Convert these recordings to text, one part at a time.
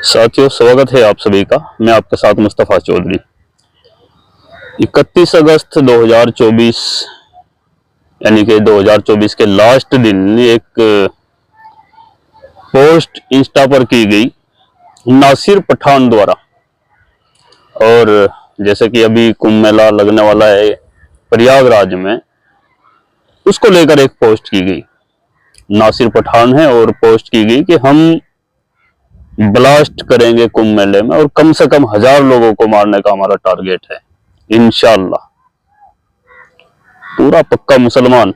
साथियों, स्वागत है आप सभी का। मैं आपके साथ मुस्तफ़ा चौधरी। 31 अगस्त 2024 यानी कि 2024 के लास्ट दिन एक पोस्ट इंस्टा पर की गई नासिर पठान द्वारा। और जैसे कि अभी कुंभ मेला लगने वाला है प्रयागराज में, उसको लेकर एक पोस्ट की गई। नासिर पठान है और पोस्ट की गई कि हम ब्लास्ट करेंगे कुंभ मेले में और कम से कम 1000 लोगों को मारने का हमारा टारगेट है इंशाअल्लाह। पूरा पक्का मुसलमान,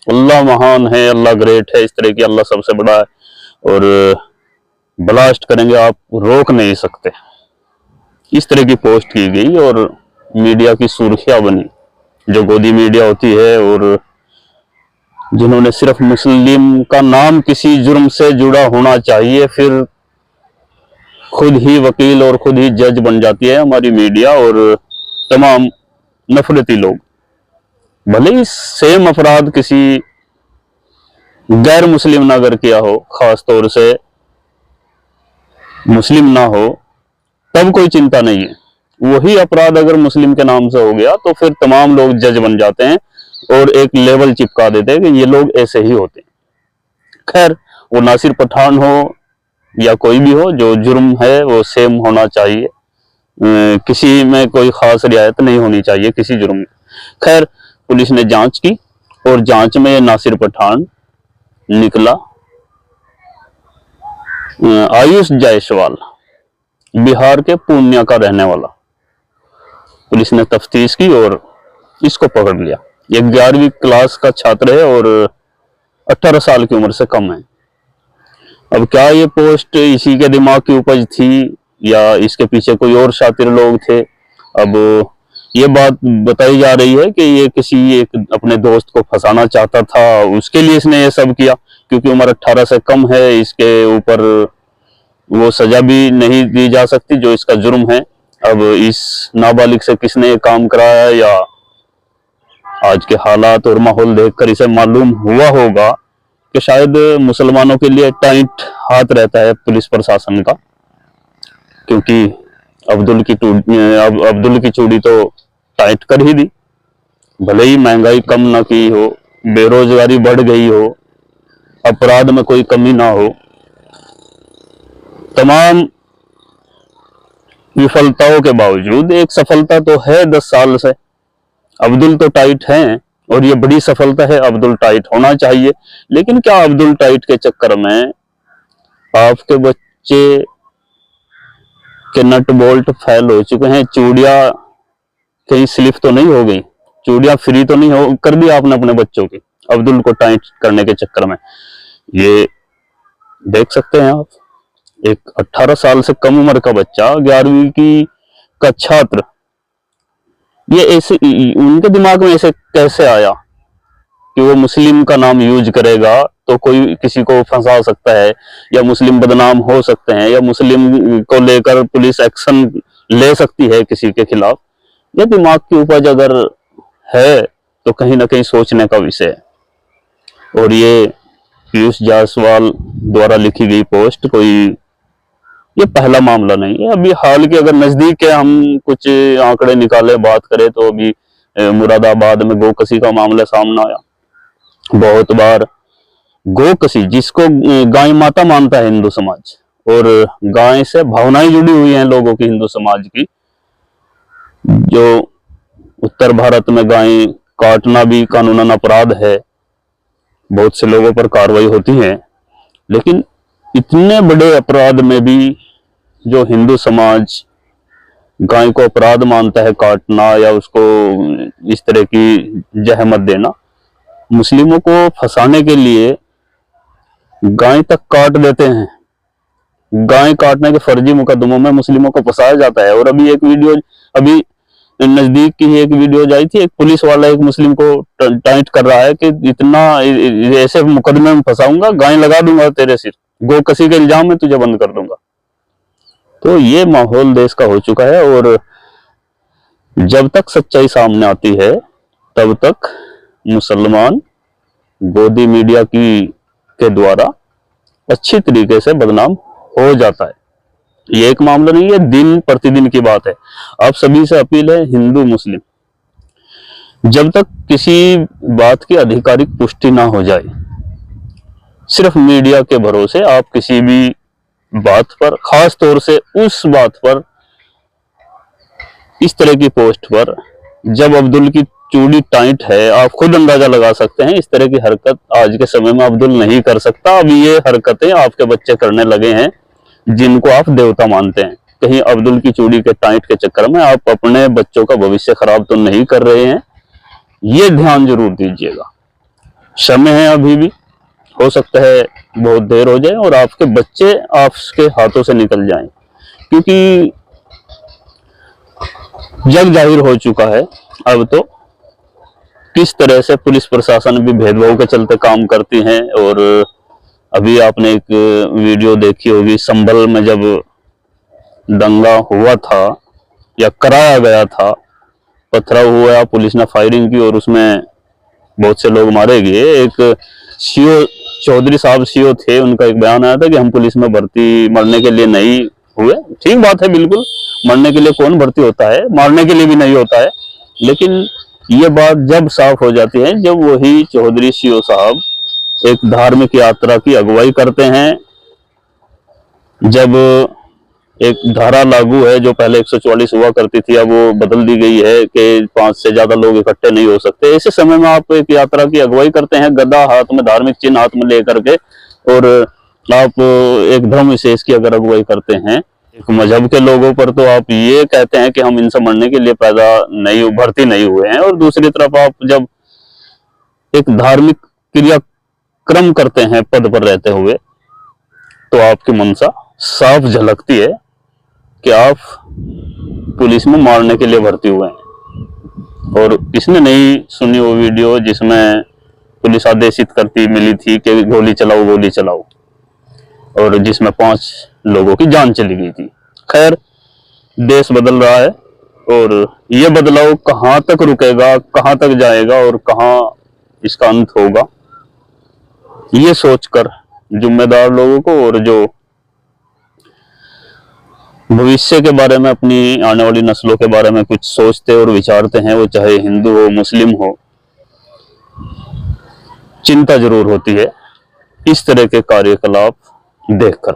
अल्लाह महान है, अल्लाह ग्रेट है, इस तरह की अल्लाह सबसे बड़ा है और ब्लास्ट करेंगे, आप रोक नहीं सकते। इस तरह की पोस्ट की गई और मीडिया की सुर्खियां बनी, जो गोदी मीडिया होती है और जिन्होंने सिर्फ मुस्लिम का नाम किसी जुर्म से जुड़ा होना चाहिए, फिर खुद ही वकील और खुद ही जज बन जाती है हमारी मीडिया और तमाम नफरती लोग। भले ही सेम अपराध किसी गैर मुस्लिम ना अगर किया हो, खास तौर से मुस्लिम ना हो, तब कोई चिंता नहीं है। वही अपराध अगर मुस्लिम के नाम से हो गया तो फिर तमाम लोग जज बन जाते हैं और एक लेवल चिपका देते हैं कि ये लोग ऐसे ही होते हैं। खैर, वो नासिर पठान हो या कोई भी हो, जो जुर्म है वो सेम होना चाहिए, किसी में कोई खास रियायत नहीं होनी चाहिए किसी जुर्म में। खैर, पुलिस ने जांच की और जांच में नासिर पठान निकला आयुष जायसवाल, बिहार के पूर्णिया का रहने वाला। पुलिस ने तफ्तीश की और इसको पकड़ लिया। ये 11वीं क्लास का छात्र है और 18 साल की उम्र से कम है। अब क्या ये पोस्ट इसी के दिमाग की उपज थी या इसके पीछे कोई और शातिर लोग थे? अब ये बात बताई जा रही है कि ये किसी एक अपने दोस्त को फंसाना चाहता था, उसके लिए इसने ये सब किया। क्योंकि उम्र 18 से कम है, इसके ऊपर वो सजा भी नहीं दी जा सकती जो इसका जुर्म है। अब इस नाबालिग से किसने ये काम कराया, या आज के हालात और माहौल देखकर इसे मालूम हुआ होगा कि शायद मुसलमानों के लिए टाइट हाथ रहता है पुलिस प्रशासन का, क्योंकि अब्दुल की चूड़ी तो टाइट कर ही दी। भले ही महंगाई कम ना की हो, बेरोजगारी बढ़ गई हो, अपराध में कोई कमी ना हो, तमाम विफलताओं के बावजूद एक सफलता तो है 10 साल से। अब्दुल तो टाइट हैं और ये बड़ी सफलता है, अब्दुल टाइट होना चाहिए। लेकिन क्या अब्दुल टाइट के चक्कर में आपके बच्चे के नट बोल्ट फेल हो चुके हैं? चूड़ियां कहीं स्लिप तो नहीं हो गई? चूड़ियां फ्री तो नहीं हो कर दी आपने अपने बच्चों की अब्दुल को टाइट करने के चक्कर में? ये देख सकते हैं आप, एक 18 साल से कम उम्र का बच्चा, 11वीं की का छात्र, ये ऐसे उनके दिमाग में ऐसे कैसे आया कि वो मुस्लिम का नाम यूज करेगा तो कोई किसी को फंसा सकता है, या मुस्लिम बदनाम हो सकते हैं, या मुस्लिम को लेकर पुलिस एक्शन ले सकती है किसी के खिलाफ। ये दिमाग की उपज अगर है तो कहीं ना कहीं सोचने का विषय है। और ये पीयूष जायसवाल द्वारा लिखी गई पोस्ट कोई ये पहला मामला नहीं है। अभी हाल के अगर नजदीक के हम कुछ आंकड़े निकाले बात करें तो अभी मुरादाबाद में गोकसी का मामला सामने आया। बहुत बार गोकसी, जिसको गाय माता मानता है हिंदू समाज, और गाय से भावनाएं जुड़ी हुई हैं लोगों की हिंदू समाज की, जो उत्तर भारत में गाय काटना भी कानूनन अपराध है, बहुत से लोगों पर कार्रवाई होती है। लेकिन इतने बड़े अपराध में भी जो हिंदू समाज गाय को अपराध मानता है काटना या उसको इस तरह की जहमत देना, मुस्लिमों को फंसाने के लिए गाय तक काट देते हैं। गाय काटने के फर्जी मुकदमों में मुस्लिमों को फंसाया जाता है। और अभी एक वीडियो, अभी नजदीक की एक वीडियो आई थी, एक पुलिस वाला एक मुस्लिम को टाइट कर रहा है कि इतना ऐसे मुकदमे में फंसाऊंगा, गाय लगा दूंगा तेरे सिर, गोकसी के इल्जाम में तुझे बंद कर दूंगा। तो ये माहौल देश का हो चुका है और जब तक सच्चाई सामने आती है तब तक मुसलमान गोदी मीडिया के द्वारा अच्छी तरीके से बदनाम हो जाता है। ये एक मामला नहीं है, दिन प्रतिदिन की बात है। आप सभी से अपील है, हिंदू मुस्लिम, जब तक किसी बात की आधिकारिक पुष्टि ना हो जाए, सिर्फ मीडिया के भरोसे आप किसी भी बात पर, खास तौर से उस बात पर, इस तरह की पोस्ट पर, जब अब्दुल की चूड़ी टाइट है, आप खुद अंदाजा लगा सकते हैं इस तरह की हरकत आज के समय में अब्दुल नहीं कर सकता। अब ये हरकतें आपके बच्चे करने लगे हैं जिनको आप देवता मानते हैं। कहीं अब्दुल की चूड़ी के टाइट के चक्कर में आप अपने बच्चों का भविष्य खराब तो नहीं कर रहे हैं, ये ध्यान जरूर दीजिएगा। समय है अभी भी, हो सकता है बहुत देर हो जाए और आपके बच्चे आपके हाथों से निकल जाएं, क्योंकि जग जाहिर हो चुका है अब तो किस तरह से पुलिस प्रशासन भी भेदभाव के चलते काम करती है। और अभी आपने एक वीडियो देखी होगी, संभल में जब दंगा हुआ था या कराया गया था, पथराव हुआ, पुलिस ने फायरिंग की और उसमें बहुत से लोग मारे गए। एक सीओ चौधरी साहब सीओ थे, उनका एक बयान आया था कि हम पुलिस में भर्ती मरने के लिए नहीं हुए। ठीक बात है, बिल्कुल, मरने के लिए कौन भर्ती होता है, मारने के लिए भी नहीं होता है। लेकिन ये बात जब साफ हो जाती है जब वही चौधरी सीओ साहब एक धार्मिक यात्रा की अगुवाई करते हैं, जब एक धारा लागू है जो पहले 144 हुआ करती थी, अब वो बदल दी गई है कि 5 से ज्यादा लोग इकट्ठे नहीं हो सकते। ऐसे समय में आप एक यात्रा की अगुवाई करते हैं, गदा हाथ में, धार्मिक चिन्ह हाथ में लेकर के, और आप एक धर्म विशेष की अगर अगुवाई करते हैं एक मजहब के लोगों पर, तो आप ये कहते हैं कि हम इनसे मरने के लिए भर्ती नहीं हुए हैं। और दूसरी तरफ आप जब एक धार्मिक क्रियाक्रम करते हैं पद पर रहते हुए, तो आपकी मंशा साफ झलकती है कि आप पुलिस में मारने के लिए भर्ती हुए हैं। और इसने नहीं सुनी वो वीडियो जिसमें पुलिस आदेशित करती मिली थी कि गोली चलाओ गोली चलाओ, और जिसमें 5 लोगों की जान चली गई थी। खैर, देश बदल रहा है और ये बदलाव कहां तक रुकेगा, कहां तक जाएगा और कहां इसका अंत होगा, ये सोचकर जिम्मेदार लोगों को और जो भविष्य के बारे में, अपनी आने वाली नस्लों के बारे में कुछ सोचते और विचारते हैं, वो चाहे हिंदू हो मुस्लिम हो, चिंता जरूर होती है इस तरह के कार्यकलाप देखकर।